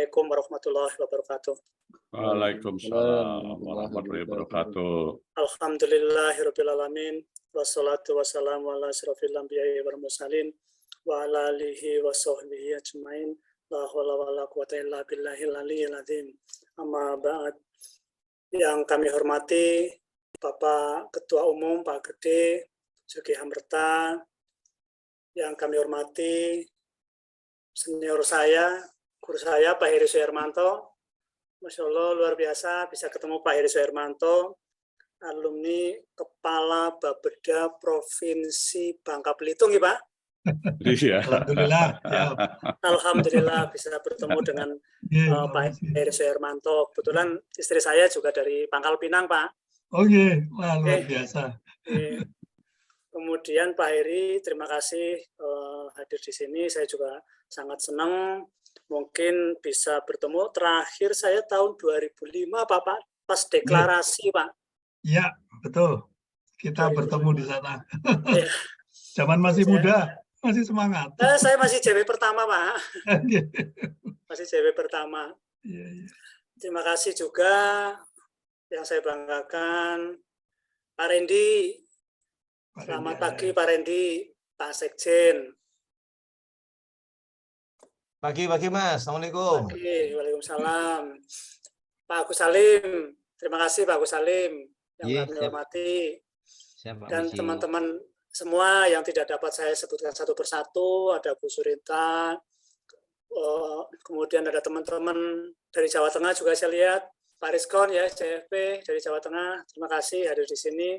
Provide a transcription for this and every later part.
Assalamualaikum warahmatullahi wabarakatuh. Waalaikumsalam warahmatullahi wabarakatuh. Alhamdulillahirabbil alamin wassalatu wassalamu ala asyrofil anbiya'i wal mursalin wa ala alihi wa sahbihi ajmain. La haula wala quwata illa billahil aliyyil azim. Amma ba'd. Yang kami hormati Bapak Ketua Umum Pak Gede Sugi Hammerta, yang kami hormati senior saya, guru saya Pak Heri Suhermanto. Masya Allah, luar biasa bisa ketemu Pak Heri Suhermanto, alumni Kepala Bapeda Provinsi Bangka Belitung, ya Pak? Iya. Alhamdulillah. Ya. Alhamdulillah bisa bertemu dengan Pak Heri Suhermanto. Kebetulan istri saya juga dari Pangkal Pinang, Pak. Oh iya, wah, luar biasa. Kemudian Pak Heri, terima kasih hadir di sini. Saya juga sangat senang mungkin bisa bertemu. Terakhir saya tahun 2005 Pak, pas deklarasi Pak. Iya, betul. Kita 2005. Bertemu di sana. Ya. Zaman masih muda, masih semangat. Saya masih JW pertama Pak. Masih JW pertama. Iya. Terima kasih juga yang saya banggakan Pak Rendi. Selamat pagi Pak Rendi, Pak Sekjen. Pagi Mas, Assalamualaikum. Pagi, Waalaikumsalam. Pak Agus Salim, terima kasih Pak Agus Salim yang kami hormati. Dan teman-teman semua yang tidak dapat saya sebutkan satu persatu, ada Bu Surinta, kemudian ada teman-teman dari Jawa Tengah juga saya lihat, Pak Rizkon ya, CFP dari Jawa Tengah, terima kasih hadir di sini.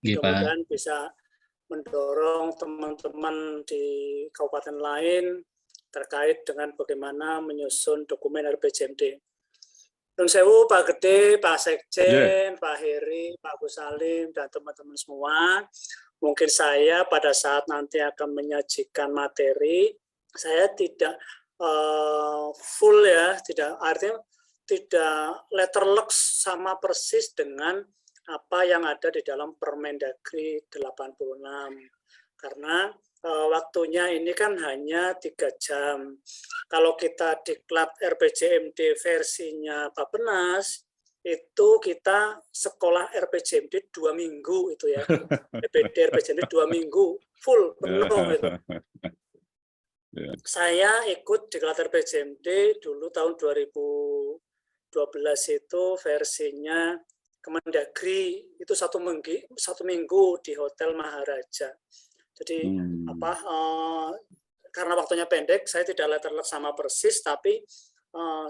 Mudah-mudahan bisa mendorong teman-teman di kabupaten lain terkait dengan bagaimana menyusun dokumen RPJMD. Nun sewu Pak Gede, Pak Sekjen, Pak Heri, Pak Agus Salim, dan teman-teman semua. Mungkin saya pada saat nanti akan menyajikan materi, saya tidak full ya, artinya tidak letterlux sama persis dengan apa yang ada di dalam Permendagri 86. Karena waktunya ini kan hanya 3 jam. Kalau kita diklat RPJMD versinya Bappenas, itu kita sekolah RPJMD 2 minggu itu ya. RPJMD 2 minggu, full, penuh itu. Saya ikut diklat RPJMD dulu tahun 2012 itu versinya Kemendagri, itu satu minggu di Hotel Maharaja. Jadi karena waktunya pendek, saya tidak letterless sama persis, tapi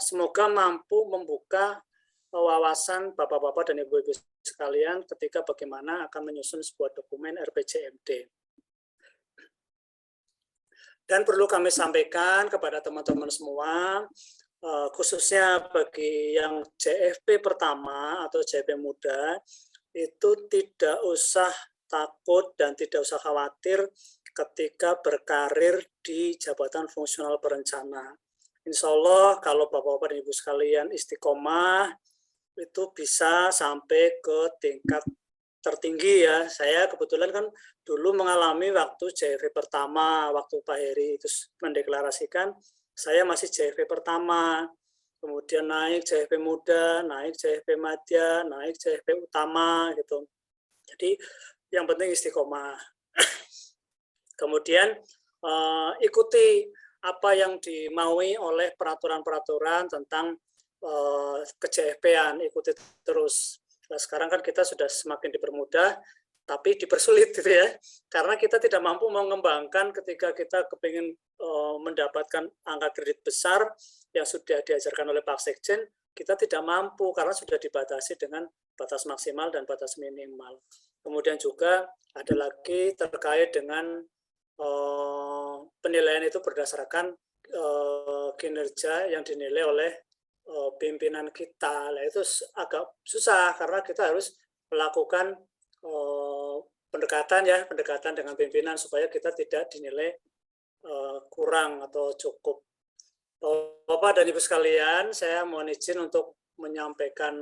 semoga mampu membuka wawasan bapak-bapak dan ibu-ibu sekalian ketika bagaimana akan menyusun sebuah dokumen RPJMD. Dan perlu kami sampaikan kepada teman-teman semua, khususnya bagi yang JFP pertama atau JFP muda, itu tidak usah takut dan tidak usah khawatir ketika berkarir di jabatan fungsional berencana. Insya Allah kalau Bapak-Bapak dan Ibu sekalian istiqomah, itu bisa sampai ke tingkat tertinggi ya. Saya kebetulan kan dulu mengalami waktu JFP pertama, waktu Pak Heri itu mendeklarasikan, saya masih JFP pertama, kemudian naik JFP muda, naik JFP madya, naik JFP utama gitu. Jadi yang penting istiqomah. Kemudian ikuti apa yang dimaui oleh peraturan-peraturan tentang ke-JFP-an, ikuti terus. Nah, sekarang kan kita sudah semakin dipermudah, tapi dipersulit gitu ya, karena kita tidak mampu mengembangkan ketika kita kepingin mendapatkan angka kredit besar yang sudah diajarkan oleh Pak Sekjen, kita tidak mampu karena sudah dibatasi dengan batas maksimal dan batas minimal. Kemudian juga ada lagi terkait dengan penilaian itu berdasarkan kinerja yang dinilai oleh pimpinan kita. Nah, itu agak susah karena kita harus melakukan pendekatan dengan pimpinan supaya kita tidak dinilai kurang atau cukup. Bapak dan Ibu sekalian, saya mohon izin untuk menyampaikan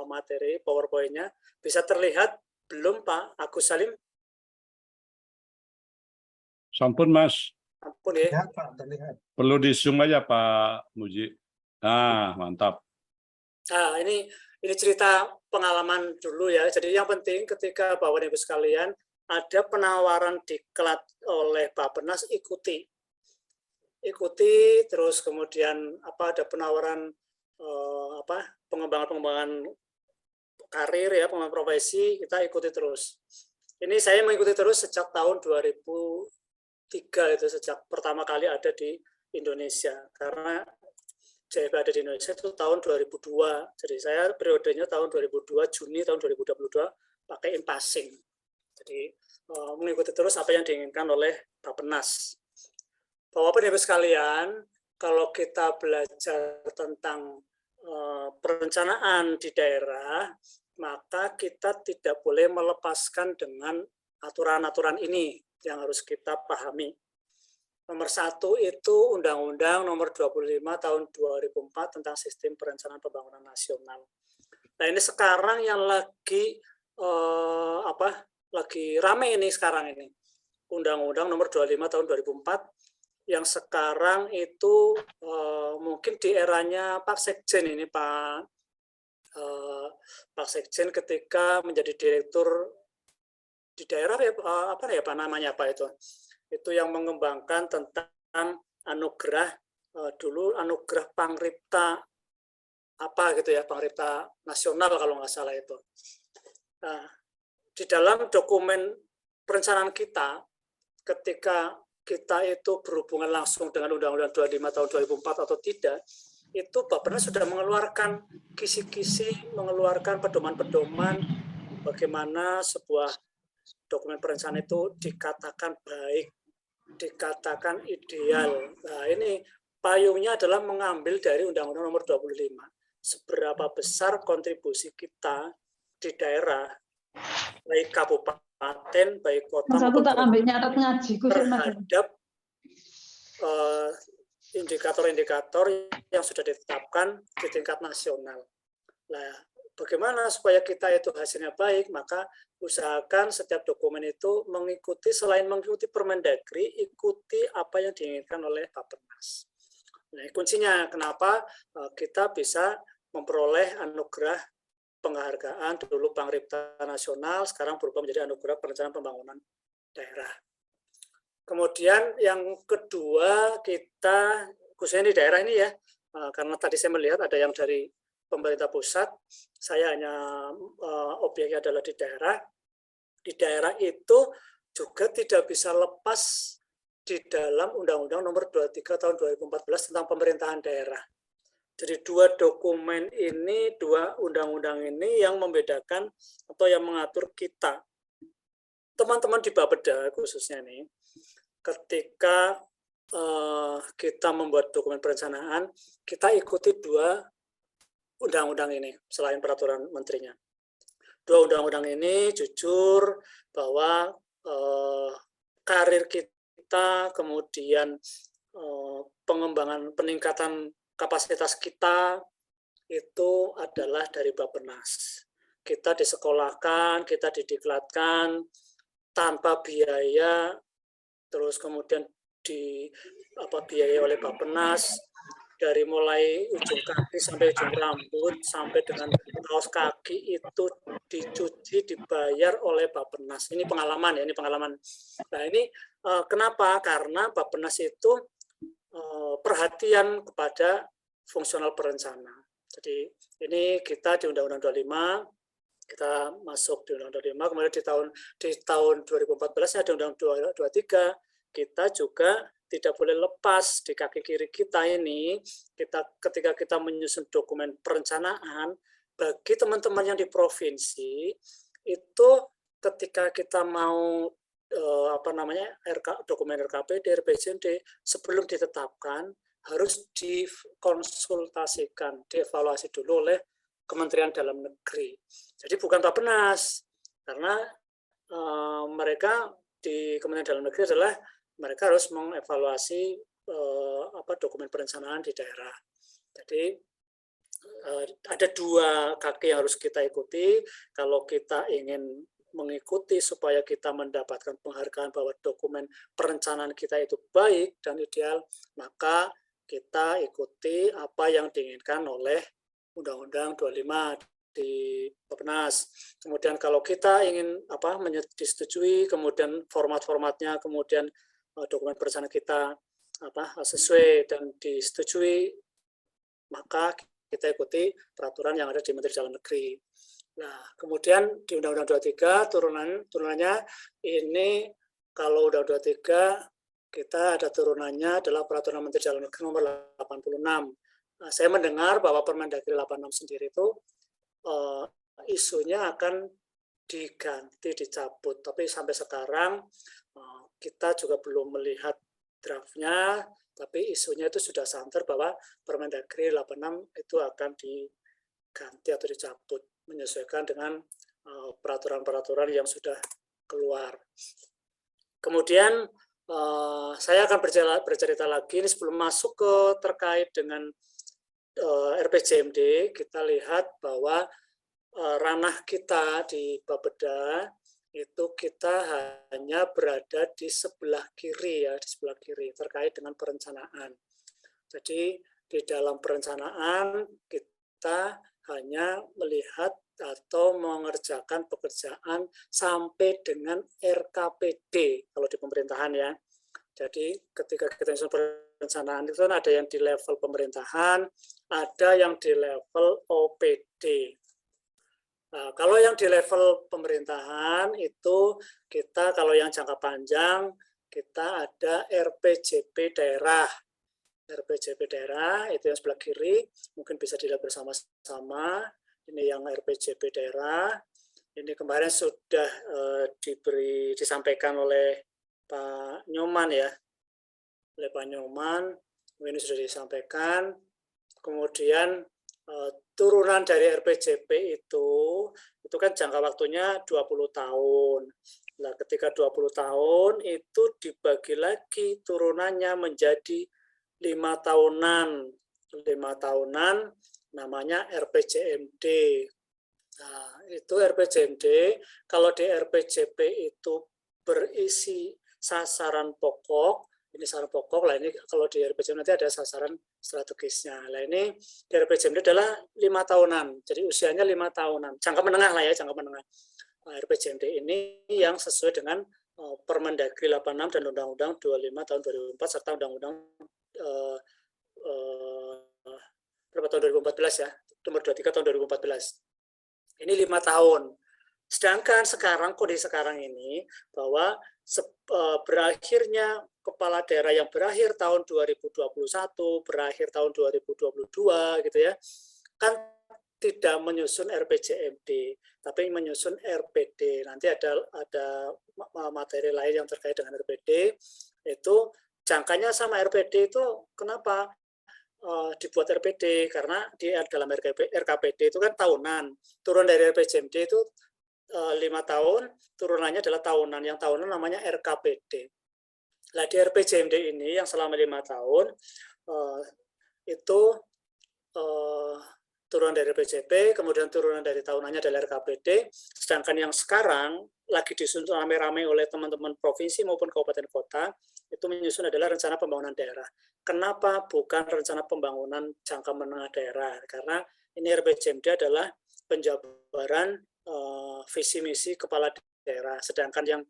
materi PowerPoint-nya. Bisa terlihat belum Pak Agus Salim? Sampun Mas. Ampun ya. Ya, Pak, terlihat. Perlu di zoom aja Pak Muji. Nah, mantap. Nah, ini cerita pengalaman dulu ya. Jadi yang penting ketika Bapak Ibu sekalian ada penawaran diklat oleh Bappenas, ikuti, terus kemudian ada penawaran pengembangan karir ya, pengembangan profesi, kita ikuti terus. Ini saya mengikuti terus sejak tahun 2003 itu, sejak pertama kali ada di Indonesia, karena JFP ada di Indonesia itu tahun 2002. Jadi saya periodenya tahun 2002, Juni tahun 2022 pakai in-passing. Jadi mengikuti terus apa yang diinginkan oleh Bappenas. Bapak Ibu sekalian, kalau kita belajar tentang perencanaan di daerah, maka kita tidak boleh melepaskan dengan aturan-aturan ini yang harus kita pahami. Nomor 1 itu Undang-Undang Nomor 25 Tahun 2004 tentang Sistem Perencanaan Pembangunan Nasional. Nah, ini sekarang yang lagi lagi rame ini sekarang ini. Undang-Undang Nomor 25 Tahun 2004 yang sekarang itu mungkin di eranya Pak Sekjen ini, Pak Sekjen ketika menjadi direktur di daerah Pak namanya Pak itu yang mengembangkan tentang anugerah dulu anugerah Pangripta Pangripta Nasional kalau nggak salah itu. Nah, di dalam dokumen perencanaan kita ketika kita itu berhubungan langsung dengan Undang-Undang 25 tahun 2004 atau tidak, itu Bappenas sudah mengeluarkan kisi-kisi, mengeluarkan pedoman-pedoman bagaimana sebuah dokumen perencanaan itu dikatakan baik, dikatakan ideal. Nah, ini payungnya adalah mengambil dari Undang-Undang Nomor 25. Seberapa besar kontribusi kita di daerah, baik kabupaten, baik kota, terhadap indikator-indikator yang sudah ditetapkan di tingkat nasional. Nah, bagaimana supaya kita itu hasilnya baik, maka usahakan setiap dokumen itu mengikuti, selain mengikuti Permendagri, ikuti apa yang diinginkan oleh Bappenas. Nah, kuncinya kenapa kita bisa memperoleh anugerah penghargaan dulu Pangripta Nasional, sekarang berubah menjadi anugerah perencanaan pembangunan daerah. Kemudian yang kedua, kita khususnya di daerah ini ya, karena tadi saya melihat ada yang dari pemerintah pusat, saya hanya objeknya adalah di daerah. Di daerah itu juga tidak bisa lepas di dalam Undang-Undang Nomor 23 Tahun 2014 tentang pemerintahan daerah. Jadi dua dokumen ini, dua undang-undang ini yang membedakan atau yang mengatur kita. Teman-teman di Bapeda khususnya nih, ketika kita membuat dokumen perencanaan, kita ikuti dua undang-undang ini selain peraturan menterinya. Dua undang-undang ini jujur bahwa karir kita, kemudian pengembangan peningkatan kapasitas kita itu adalah dari Bappenas. Kita disekolahkan, kita didiklatkan tanpa biaya, terus kemudian biaya oleh Bappenas, dari mulai ujung kaki sampai ujung rambut, sampai dengan kaos kaki itu dicuci, dibayar oleh Bappenas. Ini pengalaman ya, ini pengalaman. Nah ini kenapa? Karena Bappenas itu perhatian kepada fungsional perencana. Jadi ini kita di Undang-Undang 25, kita masuk di Undang-Undang 25, kemudian di tahun 2014 ada Undang-Undang 23, kita juga tidak boleh lepas di kaki kiri kita ini, ketika kita menyusun dokumen perencanaan, bagi teman-teman yang di provinsi, itu ketika kita mau dokumen RKPD, RPJMD, sebelum ditetapkan, harus dikonsultasikan, dievaluasi dulu oleh Kementerian Dalam Negeri. Jadi bukan Bappenas, karena mereka di Kementerian Dalam Negeri adalah mereka harus mengevaluasi dokumen perencanaan di daerah. Jadi ada dua kaki yang harus kita ikuti kalau kita ingin mengikuti supaya kita mendapatkan penghargaan bahwa dokumen perencanaan kita itu baik dan ideal, maka kita ikuti apa yang diinginkan oleh Undang-Undang 25 di Bappenas. Kemudian kalau kita ingin disetujui, kemudian format-formatnya, kemudian dokumen perencanaan kita sesuai dan disetujui, maka kita ikuti peraturan yang ada di Menteri Dalam Negeri. Nah, kemudian di Undang-Undang 23 turunannya ini, kalau Undang-Undang 23 kita ada turunannya adalah Peraturan Menteri Dalam Negeri nomor 86. Nah, saya mendengar bahwa Permendagri 86 sendiri itu isunya akan diganti, dicabut. Tapi sampai sekarang kita juga belum melihat draftnya, tapi isunya itu sudah santer bahwa Permendagri 86 itu akan diganti atau dicabut, menyesuaikan dengan peraturan-peraturan yang sudah keluar. Kemudian saya akan bercerita lagi ini sebelum masuk ke terkait dengan RPJMD. Kita lihat bahwa ranah kita di Bapeda itu kita hanya berada di sebelah kiri ya, di sebelah kiri terkait dengan perencanaan. Jadi di dalam perencanaan kita hanya melihat atau mengerjakan pekerjaan sampai dengan RKPD kalau di pemerintahan ya. Jadi ketika kita menyusun perencanaan itu kan ada yang di level pemerintahan, ada yang di level OPD. Nah, kalau yang di level pemerintahan itu kita, kalau yang jangka panjang kita ada RPJP daerah. RPJP daerah itu yang sebelah kiri, mungkin bisa dilihat bersama-sama. Ini yang RPJP daerah. Ini kemarin sudah disampaikan oleh Pak Nyoman ya, oleh Pak Nyoman. Ini sudah disampaikan. Kemudian turunan dari RPJP itu kan jangka waktunya 20 tahun. Nah, ketika 20 tahun itu dibagi lagi turunannya menjadi 5 tahunan. 5 tahunan namanya RPJMD. Nah, itu RPJMD. Kalau di RPJP itu berisi sasaran pokok, ini sasaran pokok, lah ini kalau di RPJMD nanti ada sasaran strategisnya. Lah ini di RPJMD adalah 5 tahunan, jadi usianya 5 tahunan, jangka menengah lah ya, jangka menengah. Nah, RPJMD ini yang sesuai dengan Permendagri 86 dan Undang-Undang 25 tahun 2004 serta Undang-Undang berapa tahun 2014 ya, nomor 23 tahun 2014. Ini 5 tahun. Sedangkan sekarang, kondisi sekarang ini, bahwa berakhirnya kepala daerah yang berakhir tahun 2021, berakhir tahun 2022 gitu ya, kan tidak menyusun RPJMD, tapi menyusun RPD. Nanti ada materi lain yang terkait dengan RPD, itu jangkanya sama RPD itu kenapa dibuat RPD, karena di dalam RKPD itu kan tahunan, turun dari RPJMD itu 5 tahun, turunannya adalah tahunan, yang tahunan namanya RKPD. Nah, di RPJMD ini yang selama 5 tahun itu turunan dari RPJP, kemudian turunan dari tahunannya adalah RKPD, sedangkan yang sekarang lagi disusun rame-rame oleh teman-teman provinsi maupun kabupaten kota, itu menyusun adalah rencana pembangunan daerah. Kenapa bukan rencana pembangunan jangka menengah daerah? Karena ini RPJMD adalah penjabaran visi misi kepala daerah, sedangkan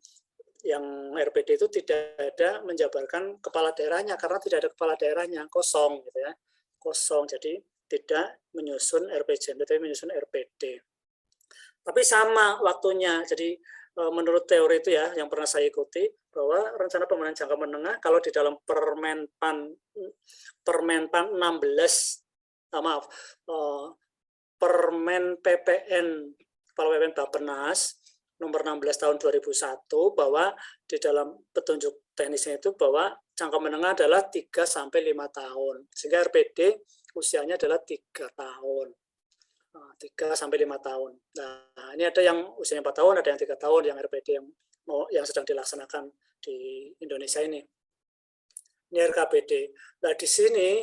yang RPD itu tidak ada menjabarkan kepala daerahnya karena tidak ada kepala daerahnya, kosong gitu ya, kosong. Jadi tidak menyusun RPJMD tapi menyusun RPD. Tapi sama waktunya. Jadi menurut teori itu ya yang pernah saya ikuti, bahwa rencana pembangunan jangka menengah kalau di dalam Permenpan 16 Permen PPN Kepala PPN Bappenas nomor 16 tahun 2001, bahwa di dalam petunjuk teknisnya itu bahwa jangka menengah adalah 3 sampai 5 tahun. Sehingga RPD usianya adalah 3 tahun. 3 sampai 5 tahun. Nah, ini ada yang usianya 4 tahun, ada yang 3 tahun, yang RPD yang sedang dilaksanakan di Indonesia ini. Ini RKPD. Nah, di sini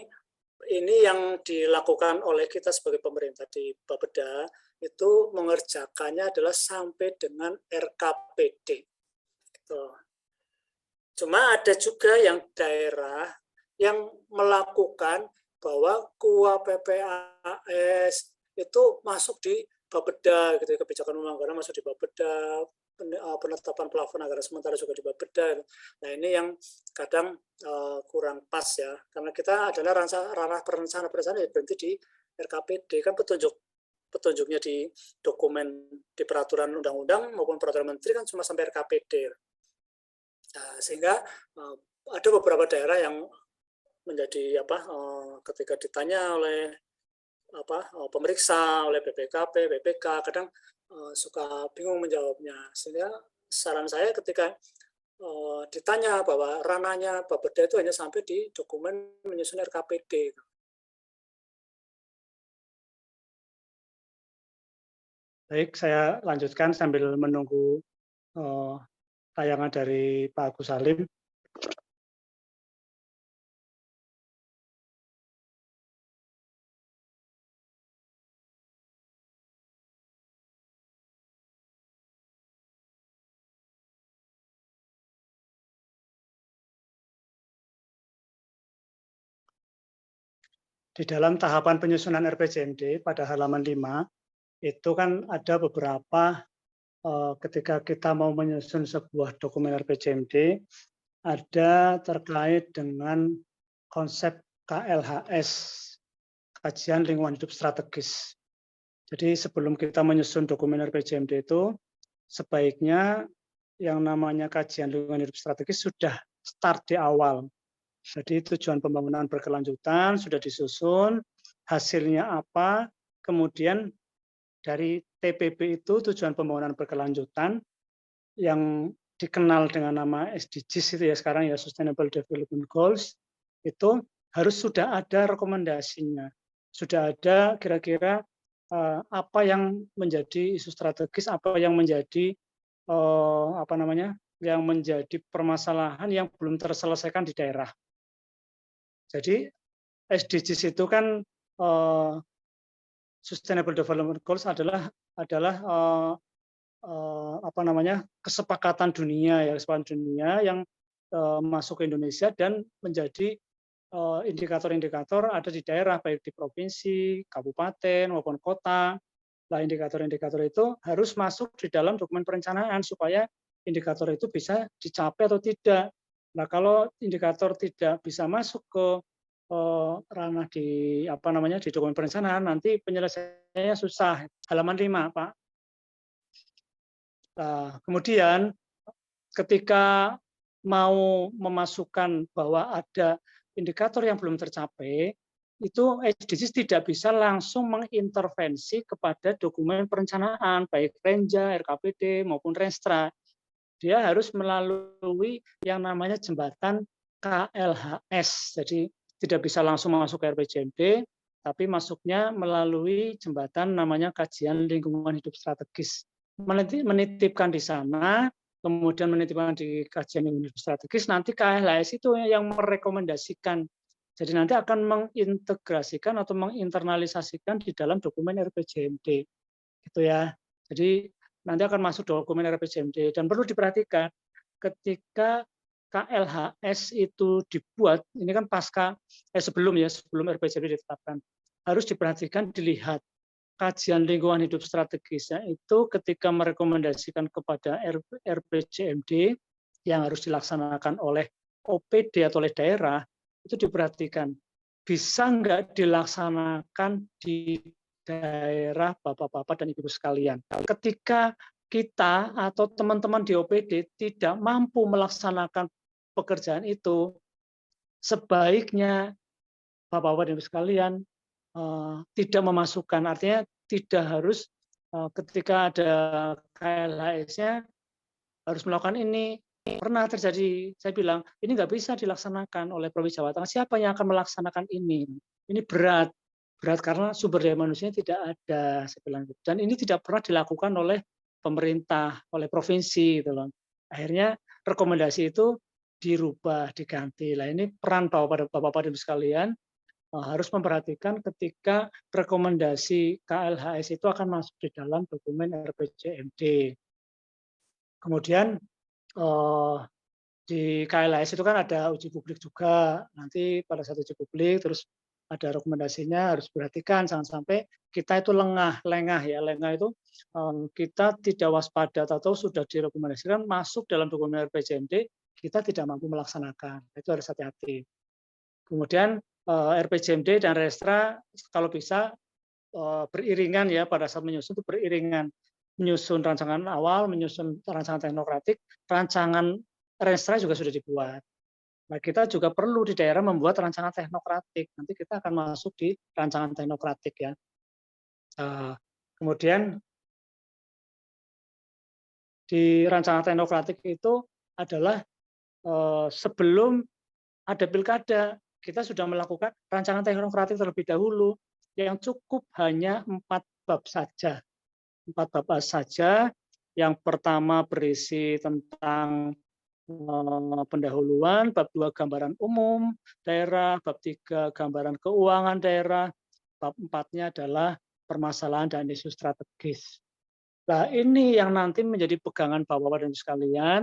ini yang dilakukan oleh kita sebagai pemerintah di Bapeda itu mengerjakannya adalah sampai dengan RKPD. Gitu. Cuma ada juga yang daerah yang melakukan bahwa KUA PPAS itu masuk di Bapeda, gitu, kebijakan anggaran masuk di Bapeda, penetapan plafon anggaran sementara juga di Bapeda. Nah ini yang kadang kurang pas ya, karena kita adalah ranah perencanaan ya berhenti di RKPD, kan petunjuknya di dokumen di peraturan undang-undang maupun peraturan menteri kan cuma sampai RKPD. Nah, sehingga ada beberapa daerah yang menjadi ketika ditanya oleh pemeriksa, oleh BPKP, BPK, kadang suka bingung menjawabnya. Sehingga saran saya ketika ditanya bahwa ranahnya Bapeda itu hanya sampai di dokumen menyusun RKPD. Baik, saya lanjutkan sambil menunggu tayangan dari Pak Agus Salim. Di dalam tahapan penyusunan RPJMD pada halaman 5, itu kan ada beberapa ketika kita mau menyusun sebuah dokumen RPJMD, ada terkait dengan konsep KLHS, kajian lingkungan hidup strategis. Jadi sebelum kita menyusun dokumen RPJMD itu, sebaiknya yang namanya kajian lingkungan hidup strategis sudah start di awal. Jadi tujuan pembangunan berkelanjutan sudah disusun, hasilnya apa, kemudian dari TPB itu tujuan pembangunan berkelanjutan yang dikenal dengan nama SDGs itu ya sekarang ya Sustainable Development Goals, itu harus sudah ada rekomendasinya, sudah ada kira-kira apa yang menjadi isu strategis, apa yang menjadi yang menjadi permasalahan yang belum terselesaikan di daerah. Jadi SDGs itu kan Sustainable Development Goals adalah kesepakatan dunia yang masuk ke Indonesia dan menjadi indikator-indikator ada di daerah baik di provinsi, kabupaten maupun kota. Nah, indikator-indikator itu harus masuk di dalam dokumen perencanaan supaya indikator itu bisa dicapai atau tidak. Nah, kalau indikator tidak bisa masuk ke ranah di di dokumen perencanaan, nanti penyelesaiannya susah. Halaman 5, Pak. Nah, kemudian ketika mau memasukkan bahwa ada indikator yang belum tercapai, itu SDGs tidak bisa langsung mengintervensi kepada dokumen perencanaan, baik Renja, RKPD, maupun Renstra. Dia harus melalui yang namanya jembatan KLHS. Jadi tidak bisa langsung masuk ke RPJMD, tapi masuknya melalui jembatan namanya kajian lingkungan hidup strategis. Menitipkan di sana, kemudian menitipkan di kajian lingkungan hidup strategis, nanti KLHS itu yang merekomendasikan. Jadi nanti akan mengintegrasikan atau menginternalisasikan di dalam dokumen RPJMD. Gitu ya. Jadi nanti akan masuk dokumen RPJMD, dan perlu diperhatikan ketika KLHS itu dibuat, ini kan sebelum RPJMD ditetapkan, harus diperhatikan, dilihat kajian lingkungan hidup strategisnya itu ketika merekomendasikan kepada RPJMD yang harus dilaksanakan oleh OPD atau oleh daerah, itu diperhatikan bisa nggak dilaksanakan di daerah Bapak-bapak dan Ibu sekalian. Ketika kita atau teman-teman di OPD tidak mampu melaksanakan pekerjaan itu, sebaiknya Bapak-bapak dan Ibu sekalian tidak memasukkan, artinya tidak harus ketika ada KLHS-nya harus melakukan ini. Pernah terjadi, saya bilang, ini nggak bisa dilaksanakan oleh Provinsi Jawa Tengah. Siapa yang akan melaksanakan ini? Ini berat karena sumber daya manusianya tidak ada, saya bilang. Dan ini tidak pernah dilakukan oleh pemerintah, oleh provinsi, gitu loh. Akhirnya rekomendasi itu dirubah, diganti. Nah, ini peran Bapak-bapak dan Ibu sekalian harus memperhatikan ketika rekomendasi KLHS itu akan masuk di dalam dokumen RPJMD. Kemudian di KLHS itu kan ada uji publik juga. Nanti pada saat uji publik terus ada rekomendasinya, harus perhatikan jangan sampai kita itu lengah ya. Lengah itu kita tidak waspada atau sudah direkomendasikan masuk dalam dokumen RPJMD, kita tidak mampu melaksanakan. Itu harus hati-hati. Kemudian RPJMD dan Restra kalau bisa beriringan ya, pada saat menyusun itu beriringan. Menyusun rancangan awal, menyusun rancangan teknokratik, rancangan Restra juga sudah dibuat. Nah, kita juga perlu di daerah membuat rancangan teknokratik. Nanti kita akan masuk di rancangan teknokratik ya. Kemudian di rancangan teknokratik itu adalah sebelum ada pilkada, kita sudah melakukan rancangan teknokratik terlebih dahulu yang cukup hanya 4 bab saja. 4 bab saja. Yang pertama berisi tentang pendahuluan, bab 2 gambaran umum daerah, bab 3 gambaran keuangan daerah, bab 4-nya adalah permasalahan dan isu strategis. Nah, ini yang nanti menjadi pegangan Bapak-Bapak dan Ibu sekalian,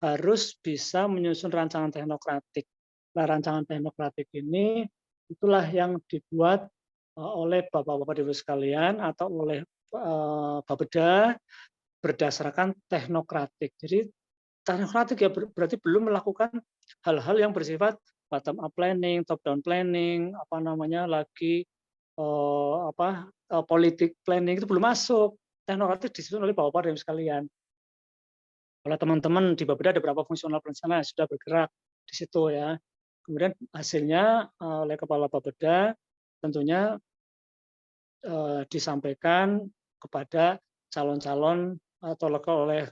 harus bisa menyusun rancangan teknokratik. Nah, rancangan teknokratik ini itulah yang dibuat oleh Bapak-Bapak dan Ibu sekalian atau oleh Bapeda berdasarkan teknokratik. Jadi teknokratik ya berarti belum melakukan hal-hal yang bersifat bottom up planning, top down planning, politik planning itu belum masuk. Teknokratik disusun oleh Bapak dan Ibu sekalian. Oleh teman-teman di Bapeda ada beberapa fungsional perencana yang sudah bergerak di situ ya. Kemudian hasilnya oleh Kepala Bapeda tentunya disampaikan kepada calon-calon atau oleh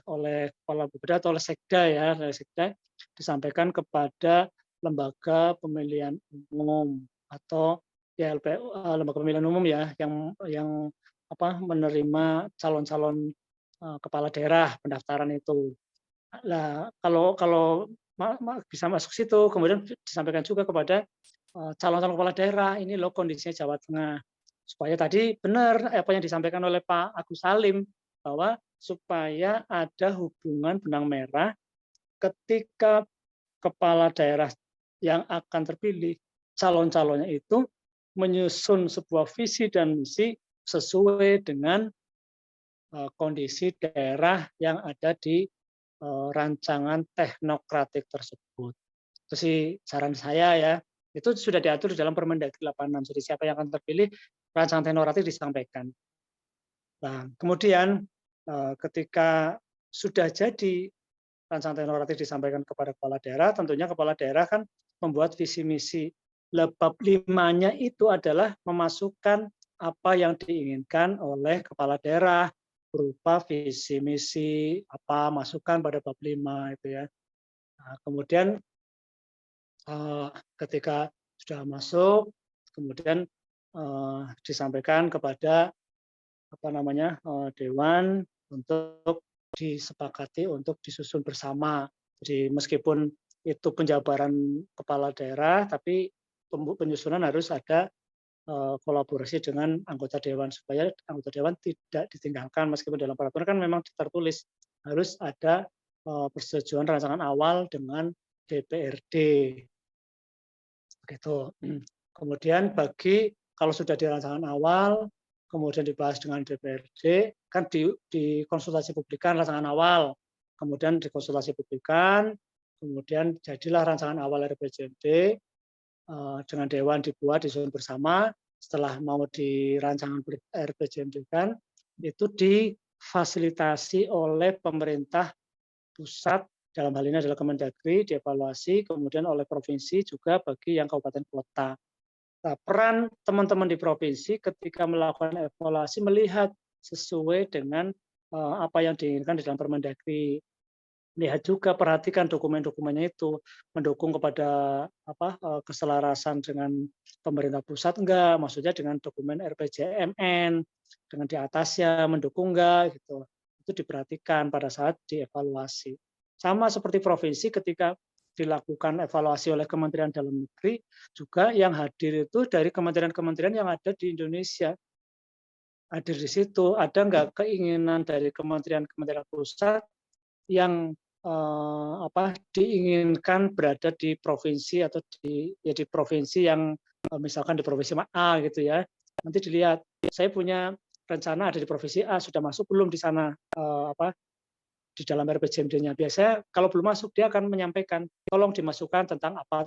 Kepala Bapeda atau oleh Sekda ya, oleh Sekda disampaikan kepada lembaga pemilihan umum atau ya lembaga pemilihan umum ya yang menerima calon-calon kepala daerah pendaftaran itu. Nah, kalau bisa masuk situ, kemudian disampaikan juga kepada calon-calon kepala daerah, ini loh kondisinya Jawa Tengah. Supaya tadi benar apa yang disampaikan oleh Pak Agus Salim, bahwa supaya ada hubungan benang merah ketika kepala daerah yang akan terpilih, calon-calonnya itu menyusun sebuah visi dan misi sesuai dengan kondisi daerah yang ada di rancangan teknokratik tersebut. Itu sih saran saya ya. Itu sudah diatur di dalam Permendagri 86. Jadi siapa yang akan terpilih, rancangan teknokratik disampaikan. Nah, kemudian ketika sudah jadi rancangan teknokratik disampaikan kepada kepala daerah, tentunya kepala daerah kan membuat visi misi. Bab 5-nya itu adalah memasukkan apa yang diinginkan oleh kepala daerah berupa visi misi, masukan pada bab 5 itu ya. Nah, kemudian ketika sudah masuk, kemudian disampaikan kepada dewan untuk disepakati untuk disusun bersama. Jadi meskipun itu penjabaran kepala daerah, tapi penyusunan harus ada kolaborasi dengan anggota dewan supaya anggota dewan tidak ditinggalkan, meskipun dalam peraturan kan memang tertulis harus ada persetujuan rancangan awal dengan DPRD. Begitu. Kemudian kalau sudah di rancangan awal, kemudian dibahas dengan DPRD, kan dikonsultasi publikan rancangan awal, kemudian dikonsultasi publikan, kemudian jadilah rancangan awal RPJMD, dengan dewan dibuat, disusun bersama. Setelah mau dirancangan RPJMD kan, itu difasilitasi oleh pemerintah pusat, dalam hal ini adalah Kemendagri, dievaluasi, kemudian oleh provinsi juga bagi yang kabupaten kota. Nah, peran teman-teman di provinsi ketika melakukan evaluasi melihat sesuai dengan apa yang diinginkan di dalam Permendagri. Lihat juga, perhatikan dokumen-dokumennya itu mendukung kepada keselarasan dengan pemerintah pusat enggak, maksudnya dengan dokumen RPJMN dengan di atasnya mendukung enggak gitu. Itu diperhatikan pada saat dievaluasi. Sama seperti provinsi ketika dilakukan evaluasi oleh Kementerian Dalam Negeri, juga yang hadir itu dari kementerian-kementerian yang ada di Indonesia. Hadir di situ, ada nggak keinginan dari kementerian-kementerian pusat yang diinginkan berada di provinsi atau di provinsi yang misalkan di provinsi A gitu ya. Nanti dilihat, saya punya rencana ada di provinsi A, sudah masuk belum di sana di dalam RPJMD-nya. Biasanya kalau belum masuk dia akan menyampaikan, tolong dimasukkan tentang apa,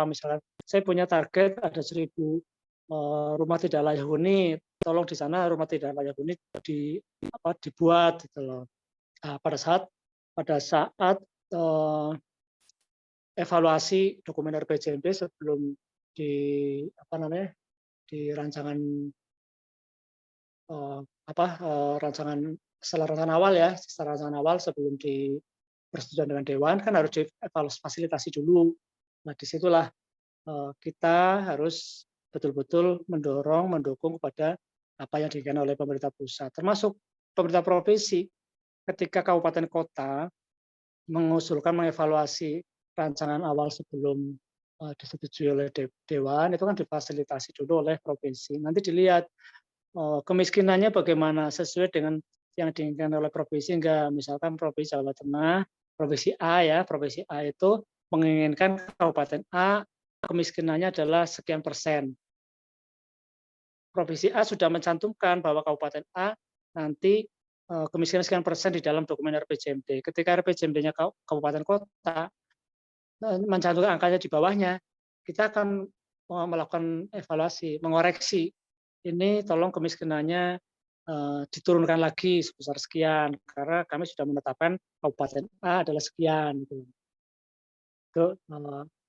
misalkan saya punya target ada 1.000 rumah tidak layak huni, tolong di sana rumah tidak layak huni dibuat gitu loh. Nah, pada saat evaluasi dokumen RPJMD sebelum di rancangan rancangan awal ya, setelah rancangan awal sebelum di persetujuan dengan Dewan kan harus dievaluasi fasilitasi dulu. Nah, disitulah kita harus betul-betul mendukung kepada apa yang diinginkan oleh pemerintah pusat, termasuk pemerintah provinsi. Ketika kabupaten kota mengusulkan mengevaluasi rancangan awal sebelum disetujui oleh Dewan, itu kan difasilitasi dulu oleh provinsi. Nanti dilihat kemiskinannya bagaimana sesuai dengan yang diinginkan oleh provinsi, enggak. Misalkan provinsi Jawa Tengah, provinsi A itu menginginkan kabupaten A kemiskinannya adalah sekian persen. Provinsi A sudah mencantumkan bahwa kabupaten A nanti kemiskinan sekian persen di dalam dokumen RPJMD. Ketika RPJMD-nya kabupaten kota mencantumkan angkanya di bawahnya, kita akan melakukan evaluasi, mengoreksi. Ini tolong kemiskinannya diturunkan lagi sebesar sekian, karena kami sudah menetapkan kabupaten A adalah sekian. Itu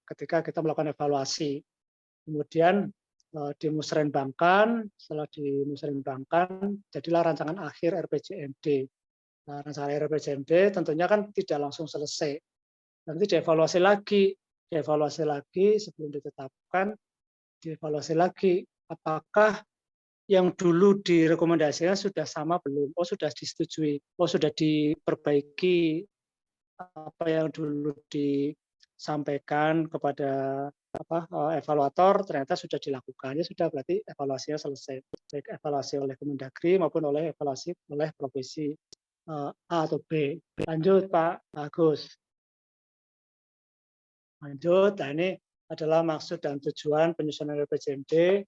ketika kita melakukan evaluasi. Kemudian dimusrenbangkan, setelah dimusrenbangkan, jadilah rancangan akhir RPJMD. Nah, rancangan RPJMD tentunya kan tidak langsung selesai. Nanti dievaluasi lagi sebelum ditetapkan, dievaluasi lagi apakah yang dulu direkomendasikan sudah sama belum? Oh, sudah disetujui. Oh, sudah diperbaiki apa yang dulu disampaikan kepada evaluator, ternyata sudah dilakukan. Ya sudah, berarti evaluasinya selesai. Baik evaluasi oleh Kemendagri maupun evaluasi oleh provinsi A atau B. Lanjut Pak Agus. Lanjut, nah ini adalah maksud dan tujuan penyusunan RPJMD.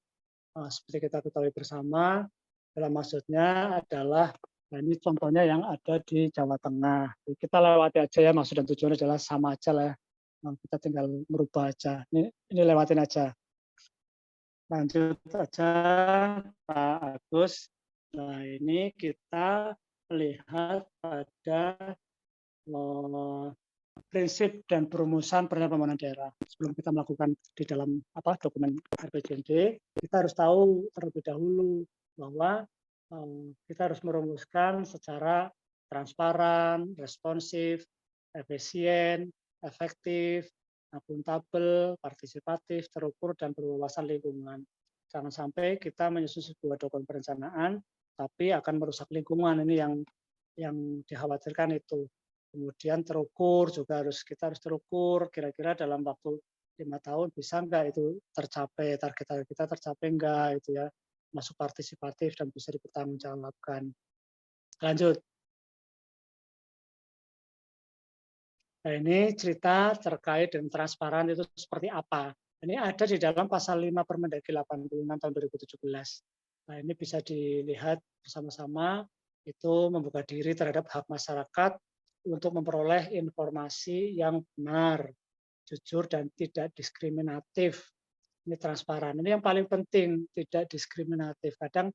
Seperti kita ketahui bersama, dalam maksudnya adalah, nah ini contohnya yang ada di Jawa Tengah. Kita lewati aja ya, maksud dan tujuannya adalah sama aja lah. Kita tinggal merubah aja. Ini lewatin aja. Lanjut aja Pak Agus. Nah ini kita lihat pada prinsip dan perumusan perencanaan pembangunan daerah. Sebelum kita melakukan di dalam dokumen RPJMD, kita harus tahu terlebih dahulu bahwa kita harus merumuskan secara transparan, responsif, efisien, efektif, akuntabel, partisipatif, terukur, dan berwawasan lingkungan. Jangan sampai kita menyusun sebuah dokumen perencanaan, tapi akan merusak lingkungan. Ini yang dikhawatirkan itu. Kemudian terukur juga kita harus terukur kira-kira dalam waktu 5 tahun bisa enggak itu tercapai, target kita tercapai enggak itu ya, masuk partisipatif dan bisa dipertanggungjawabkan. Lanjut. Nah, ini cerita terkait dengan transparan itu seperti apa. Ini ada di dalam pasal 5 Permendagri 86 tahun 2017. Nah, ini bisa dilihat bersama-sama, itu membuka diri terhadap hak masyarakat untuk memperoleh informasi yang benar, jujur, dan tidak diskriminatif. Ini transparan. Ini yang paling penting, tidak diskriminatif. Kadang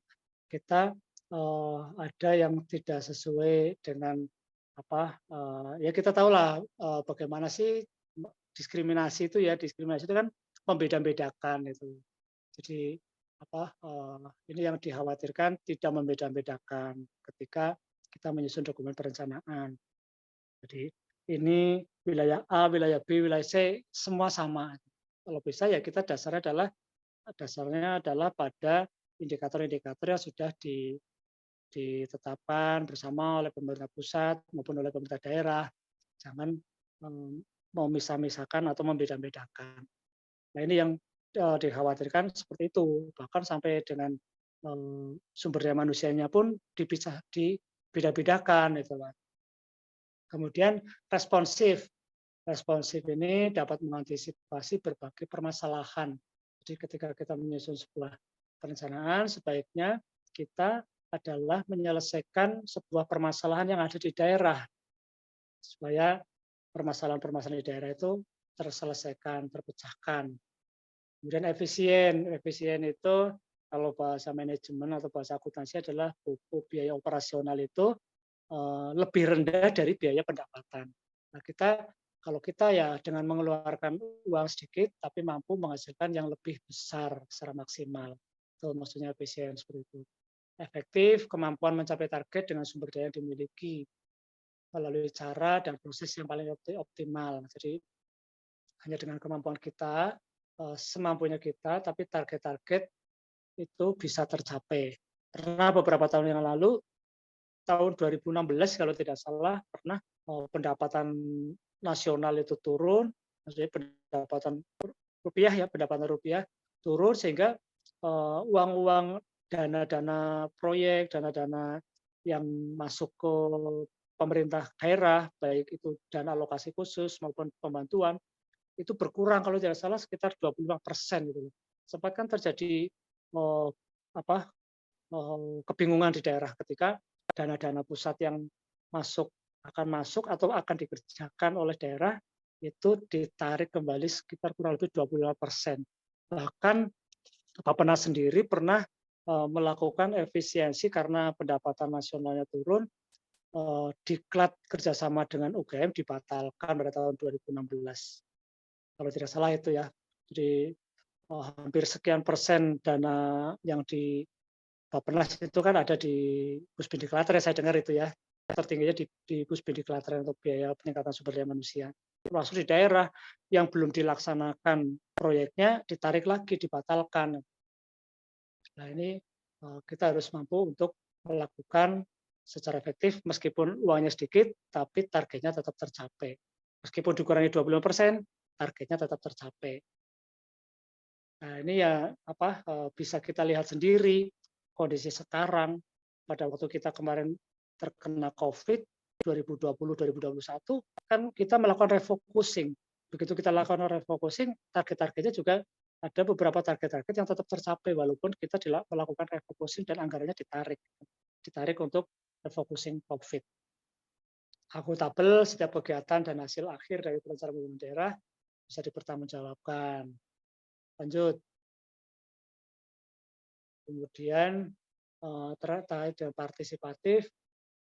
kita ada yang tidak sesuai dengan ya kita tahulah bagaimana sih diskriminasi itu ya. Diskriminasi itu kan membeda-bedakan itu. Jadi ini yang dikhawatirkan tidak membeda-bedakan ketika kita menyusun dokumen perencanaan. Jadi ini wilayah A, wilayah B, wilayah C semua sama. Kalau bisa ya kita dasarnya adalah pada indikator-indikator yang sudah ditetapkan bersama oleh pemerintah pusat maupun oleh pemerintah daerah. Jangan memisah-misahkan atau membeda-bedakan. Nah ini yang dikhawatirkan seperti itu, bahkan sampai dengan sumber daya manusianya pun dibeda-bedakan itu Pak. Kemudian responsif ini dapat mengantisipasi berbagai permasalahan. Jadi ketika kita menyusun sebuah perencanaan, sebaiknya kita adalah menyelesaikan sebuah permasalahan yang ada di daerah, supaya permasalahan-permasalahan di daerah itu terselesaikan, terpecahkan. Kemudian efisien itu kalau bahasa manajemen atau bahasa akuntansi adalah buku biaya operasional itu lebih rendah dari biaya pendapatan. Nah, kalau kita ya dengan mengeluarkan uang sedikit tapi mampu menghasilkan yang lebih besar secara maksimal. Itu maksudnya efisien seperti itu. Efektif, kemampuan mencapai target dengan sumber daya yang dimiliki melalui cara dan proses yang paling optimal. Jadi hanya dengan kemampuan kita, semampunya kita, tapi target-target itu bisa tercapai. Karena beberapa tahun yang lalu, tahun 2016 kalau tidak salah, pernah pendapatan nasional itu turun, maksudnya pendapatan rupiah turun, sehingga uang-uang dana-dana proyek, dana-dana yang masuk ke pemerintah daerah, baik itu dana alokasi khusus maupun pembantuan, itu berkurang kalau tidak salah sekitar 25% gitu. Sempat kan terjadi kebingungan di daerah ketika dana-dana pusat yang akan masuk atau akan dikerjakan oleh daerah itu ditarik kembali sekitar kurang lebih 25%. Bahkan Bappenas sendiri pernah melakukan efisiensi karena pendapatan nasionalnya turun, diklat kerjasama dengan UGM dibatalkan pada tahun 2016. Kalau tidak salah itu ya. Jadi hampir sekian persen dana yang di Bappenas itu kan ada di Pusbindiklatren, saya dengar itu ya. Tertingginya di Pusbindiklatren untuk biaya peningkatan sumber daya manusia. Masuk di daerah yang belum dilaksanakan proyeknya ditarik lagi, dibatalkan. Nah ini kita harus mampu untuk melakukan secara efektif meskipun uangnya sedikit, tapi targetnya tetap tercapai. Meskipun dikurangi 25%, targetnya tetap tercapai. Nah ini ya bisa kita lihat sendiri kondisi sekarang pada waktu kita kemarin terkena COVID 2020-2021 kan kita melakukan refocusing. Begitu kita lakukan refocusing, target-targetnya juga ada beberapa target-target yang tetap tercapai walaupun kita melakukan refocusing dan anggarannya ditarik untuk refocusing COVID. Akuntabel setiap kegiatan dan hasil akhir dari perencanaan pembangunan daerah bisa dipertanggungjawabkan. Lanjut. Kemudian terkait dengan partisipatif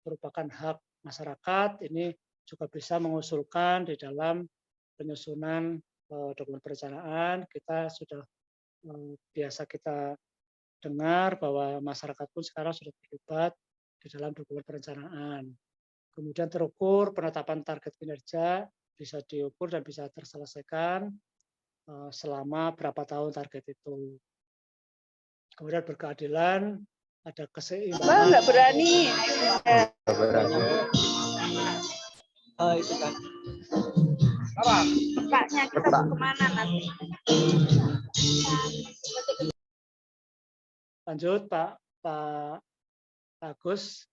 merupakan hak masyarakat, ini juga bisa mengusulkan di dalam penyusunan dokumen perencanaan. Kita sudah biasa kita dengar bahwa masyarakat pun sekarang sudah terlibat di dalam dokumen perencanaan. Kemudian terukur, penetapan target kinerja bisa diukur dan bisa terselesaikan selama berapa tahun target itu. Kemudian berkeadilan, ada keseimbangan. Nggak berani. Oh, itu kan. Apa? Paknya kita mau kemana nanti? Lanjut Pak Agus.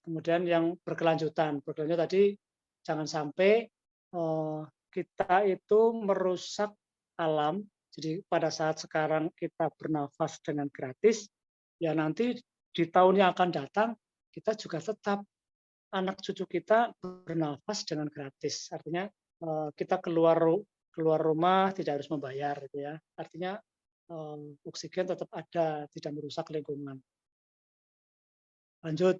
Kemudian yang berkelanjutan. Berkelanjutan tadi jangan sampai kita itu merusak alam. Jadi pada saat sekarang kita bernafas dengan gratis, ya nanti di tahun yang akan datang kita juga tetap anak cucu kita bernafas dengan gratis. Artinya kita keluar rumah tidak harus membayar, gitu ya. Artinya oksigen tetap ada, tidak merusak lingkungan. Lanjut.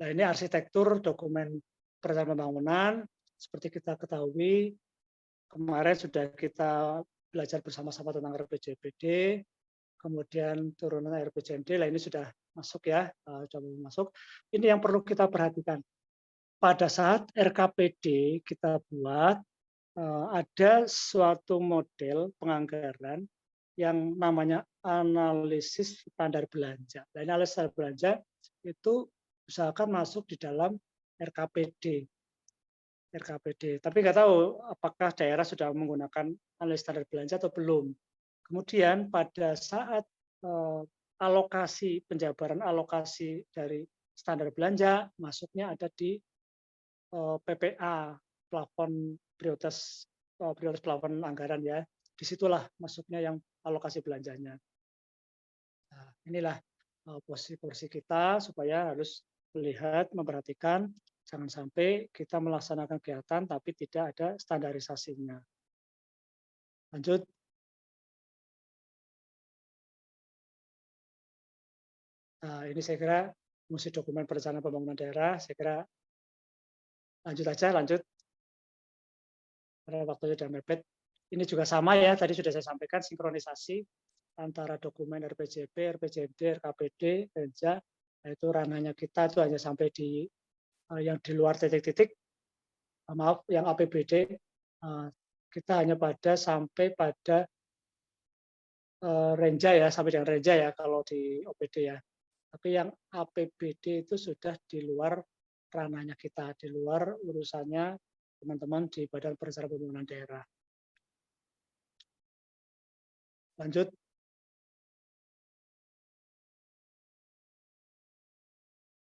Nah ini arsitektur dokumen perencanaan pembangunan. Seperti kita ketahui, kemarin sudah kita belajar bersama-sama tentang RPJMD, kemudian turunan RPJMD, lah ini sudah masuk ya, sudah masuk. Ini yang perlu kita perhatikan. Pada saat RKPD kita buat, ada suatu model penganggaran yang namanya analisis standar belanja. Nah, analisis standar belanja itu usahakan masuk di dalam RKPD. RKPD. Tapi nggak tahu apakah daerah sudah menggunakan analisis standar belanja atau belum. Kemudian pada saat alokasi, penjabaran alokasi dari standar belanja, masuknya ada di PPA, plafon prioritas plafon anggaran ya. Disitulah masuknya yang alokasi belanjanya. Nah, inilah posisi kita supaya harus melihat, memperhatikan, jangan sampai kita melaksanakan kegiatan tapi tidak ada standarisasinya. Lanjut. Nah, ini saya kira fungsi dokumen perencanaan pembangunan daerah, saya kira lanjut aja, lanjut. Karena waktunya sudah mepet. Ini juga sama ya, tadi sudah saya sampaikan sinkronisasi antara dokumen RPJP, RPJMD, RKPD, Renja, yaitu ranahnya kita itu hanya sampai di yang di luar titik-titik, maaf, yang APBD kita hanya sampai pada Renja ya, sampai dengan Renja ya kalau di OPD ya. Tapi yang APBD itu sudah di luar ranahnya kita, di luar urusannya teman-teman di Badan Perencanaan Pembangunan Daerah. Lanjut.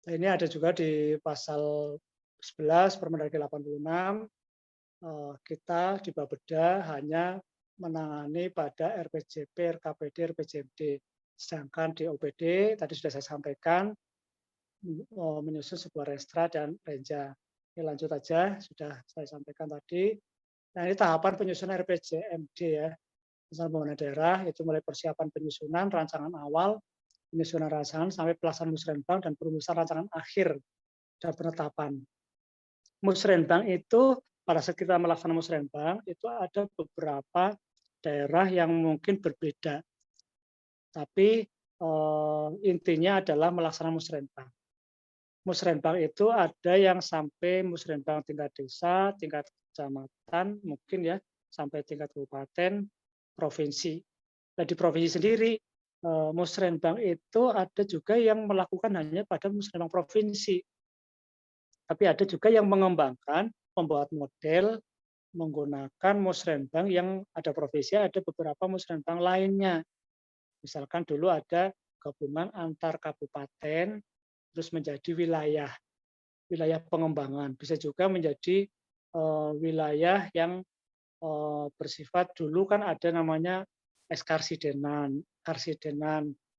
Nah, ini ada juga di pasal 11 Permendagri 86, kita di Bapeda hanya menangani pada RPJP, RKPD, RPJMD. Sedangkan di OPD, tadi sudah saya sampaikan, menyusun sebuah restra dan renja. Ini lanjut aja, sudah saya sampaikan tadi. Nah, ini tahapan penyusunan RPJMD ya. Perencanaan Pembangunan Daerah, itu mulai persiapan penyusunan, rancangan awal, penyusunan rancangan, sampai pelaksanaan musrenbang dan perumusan rancangan akhir dan penetapan. Musrenbang itu, pada saat kita melaksanakan musrenbang, itu ada beberapa daerah yang mungkin berbeda. Tapi intinya adalah melaksanakan musrenbang. Musrenbang itu ada yang sampai musrenbang tingkat desa, tingkat kecamatan, mungkin ya, sampai tingkat kabupaten, provinsi. Nah, di provinsi sendiri, musrenbang itu ada juga yang melakukan hanya pada musrenbang provinsi. Tapi ada juga yang mengembangkan, membuat model, menggunakan musrenbang yang ada provinsi, ada beberapa musrenbang lainnya. Misalkan dulu ada gabungan antar kabupaten, terus menjadi wilayah pengembangan. Bisa juga menjadi wilayah yang bersifat, dulu kan ada namanya Karsidenan.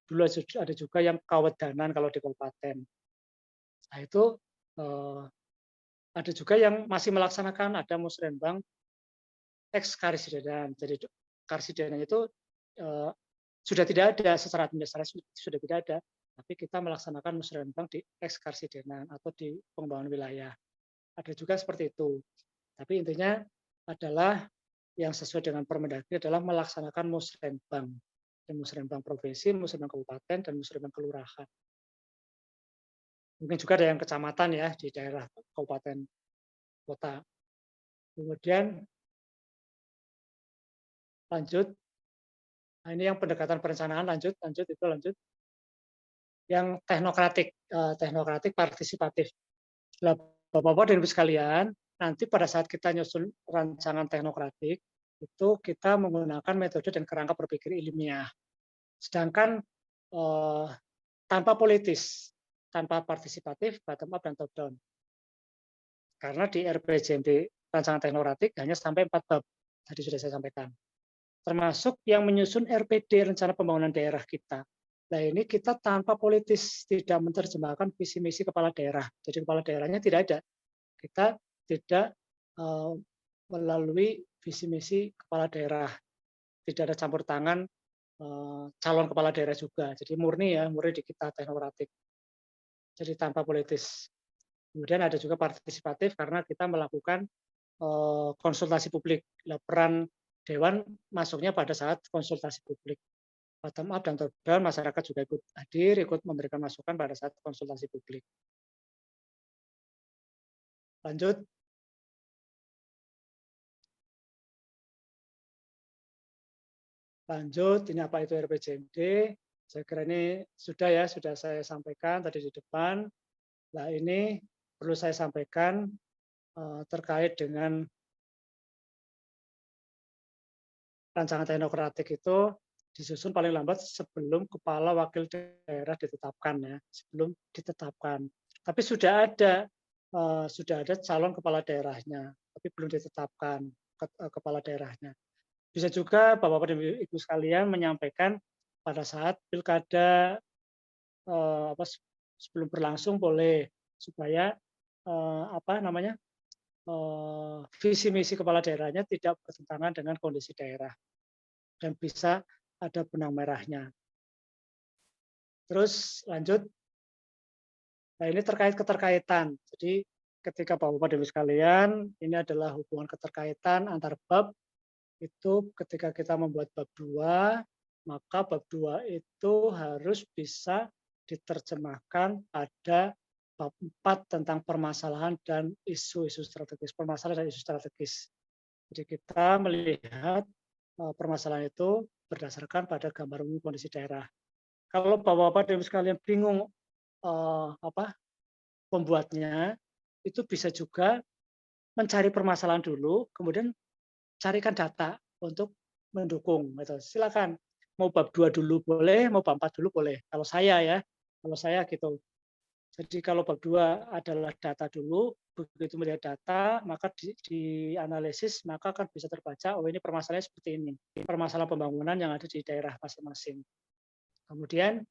Dulu ada juga yang Kawedanan kalau di kabupaten. Nah, itu ada juga yang masih melaksanakan, ada musrenbang Karsidenan. Jadi Karsidenan itu sudah tidak ada, secara administrasi sudah tidak ada, tapi kita melaksanakan musrenbang di Karsidenan atau di pengembangan wilayah. Ada juga seperti itu. Tapi intinya adalah yang sesuai dengan Permendagri adalah melaksanakan musrenbang. Musrenbang provinsi, musrenbang kabupaten, dan musrenbang kelurahan. Mungkin juga ada yang kecamatan ya di daerah kabupaten kota. Kemudian lanjut. Nah, ini yang pendekatan perencanaan, lanjut. Yang teknokratik partisipatif. Nah, Bapak-Bapak dan Ibu sekalian, nanti pada saat kita nyusun rancangan teknokratik, itu kita menggunakan metode dan kerangka berpikir ilmiah. Sedangkan tanpa politis, tanpa partisipatif, bottom up dan top down. Karena di RPJMD rancangan teknokratik hanya sampai 4 bab, tadi sudah saya sampaikan. Termasuk yang menyusun RPD, rencana pembangunan daerah kita. Nah, ini kita tanpa politis, tidak menerjemahkan visi misi kepala daerah. Jadi kepala daerahnya tidak ada. Kita tidak melalui visi misi kepala daerah. Tidak ada campur tangan calon kepala daerah juga. Jadi murni di kita teknokratik. Jadi tanpa politis. Kemudian ada juga partisipatif karena kita melakukan konsultasi publik. Peran Dewan masuknya pada saat konsultasi publik. Bottom up dan top down, masyarakat juga ikut hadir, ikut memberikan masukan pada saat konsultasi publik. Lanjut. Ini apa itu RPJMD? Saya kira ini sudah saya sampaikan tadi di depan. Nah, ini perlu saya sampaikan terkait dengan rancangan teknokratik itu disusun paling lambat sebelum kepala wakil daerah ditetapkan ya, sebelum ditetapkan. Tapi sudah ada calon kepala daerahnya, tapi belum ditetapkan kepala daerahnya. Bisa juga Bapak dan Ibu sekalian menyampaikan pada saat pilkada sebelum berlangsung boleh, supaya visi misi kepala daerahnya tidak bertentangan dengan kondisi daerah dan bisa ada benang merahnya. Terus lanjut. Nah, ini terkait keterkaitan. Jadi ketika Bapak Ibu sekalian, ini adalah hubungan keterkaitan antar bab. Itu ketika kita membuat bab 2, maka bab 2 itu harus bisa diterjemahkan pada bab 4 tentang permasalahan dan isu-isu strategis. Permasalahan dan isu strategis. Jadi kita melihat permasalahan itu berdasarkan pada gambar umum kondisi daerah. Kalau Bapak-Bapak dan Ibu sekalian bingung pembuatnya, itu bisa juga mencari permasalahan dulu, kemudian carikan data untuk mendukung. Gitu. Silakan, mau bab 2 dulu boleh, mau bab 4 dulu boleh. Kalau saya gitu. Jadi kalau bab 2 adalah data dulu, begitu melihat data, maka dianalisis, maka akan bisa terbaca, oh ini permasalahannya seperti ini. Permasalahan pembangunan yang ada di daerah masing-masing. Kemudian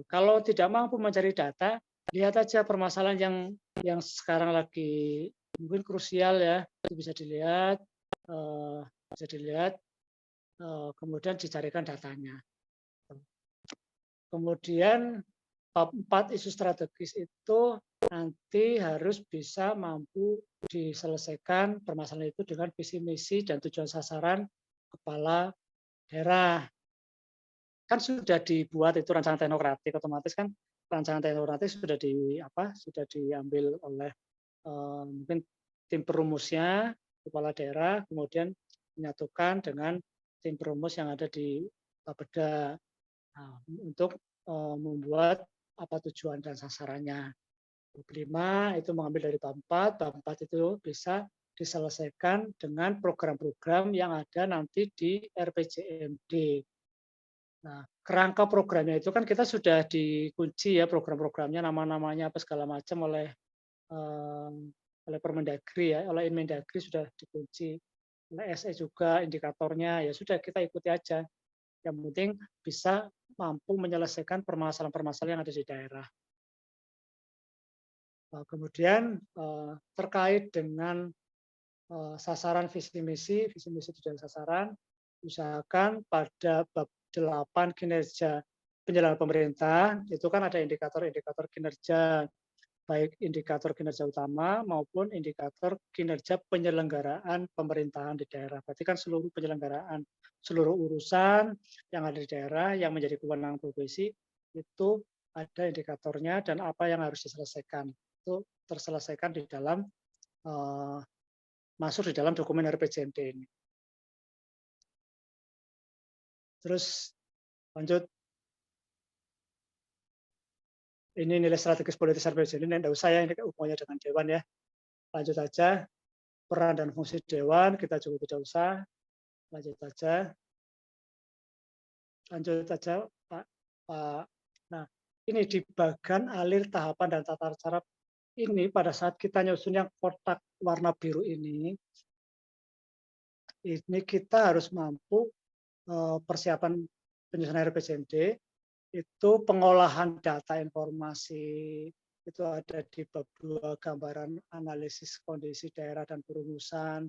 kalau tidak mampu mencari data, lihat aja permasalahan yang sekarang lagi mungkin krusial ya, itu bisa dilihat, kemudian dicarikan datanya. Kemudian bab 4 isu strategis itu nanti harus bisa mampu diselesaikan permasalahan itu dengan visi misi dan tujuan sasaran kepala daerah. Kan sudah dibuat itu rancangan teknokratik, otomatis kan rancangan teknokratik sudah diambil oleh mungkin tim perumusnya kepala daerah, kemudian menyatukan dengan tim perumus yang ada di Bapeda untuk membuat apa tujuan dan sasarannya. Bab 5 itu mengambil dari bab 4, bab 4 itu bisa diselesaikan dengan program-program yang ada nanti di RPJMD. Nah, kerangka programnya itu kan kita sudah dikunci ya program-programnya, nama-namanya apa segala macam oleh Permendagri ya, oleh Inmendagri sudah dikunci, oleh SE juga indikatornya, ya sudah kita ikuti aja. Yang penting bisa mampu menyelesaikan permasalahan-permasalahan yang ada di daerah. Kemudian terkait dengan sasaran visi misi tujuan sasaran, usahakan pada bab 8 kinerja penyelenggaraan pemerintah, itu kan ada indikator-indikator kinerja, baik indikator kinerja utama maupun indikator kinerja penyelenggaraan pemerintahan di daerah. Berarti kan seluruh penyelenggaraan, seluruh urusan yang ada di daerah yang menjadi kewenangan provinsi itu ada indikatornya dan apa yang harus diselesaikan. Itu terselesaikan di dalam masuk di dalam dokumen RPJMD ini. Terus lanjut. Ini nilai strategis politis RPJMD, ini tidak usah ya, ini hubungannya dengan Dewan ya. Lanjut aja. Peran dan fungsi Dewan, kita juga tidak usah. Lanjut aja. Lanjut aja, Pak. Nah, ini di bagian alir tahapan dan tata cara ini pada saat kita nyusun yang kotak warna biru ini kita harus mampu persiapan penyusunan RPJMD itu pengolahan data informasi itu ada di bab 2 gambaran analisis kondisi daerah dan perumusan,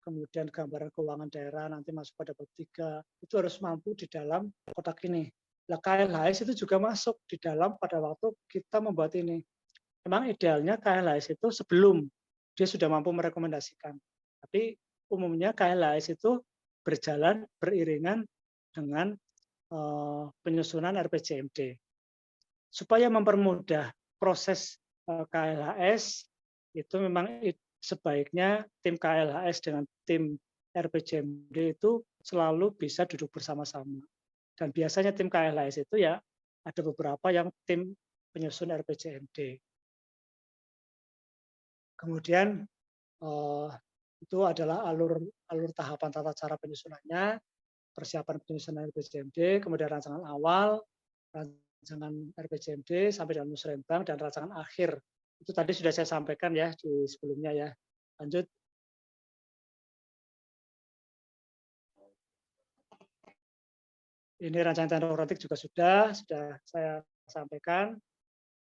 kemudian gambaran keuangan daerah nanti masuk pada bab 3 itu harus mampu di dalam kotak ini. Nah, KLHS itu juga masuk di dalam pada waktu kita membuat ini. Memang idealnya KLHS itu sebelum dia sudah mampu merekomendasikan. Tapi umumnya KLHS itu berjalan beriringan dengan penyusunan RPJMD. Supaya mempermudah proses KLHS, itu memang sebaiknya tim KLHS dengan tim RPJMD itu selalu bisa duduk bersama-sama. Dan biasanya tim KLHS itu ya ada beberapa yang tim penyusun RPJMD. Kemudian Itu adalah alur tahapan tata cara penyusunannya, persiapan penyusunan RPJMD, kemudian rancangan awal, rancangan RPJMD sampai dengan musrembang, dan rancangan akhir. Itu tadi sudah saya sampaikan ya di sebelumnya ya. Lanjut. Ini rancangan teknokratik juga sudah saya sampaikan.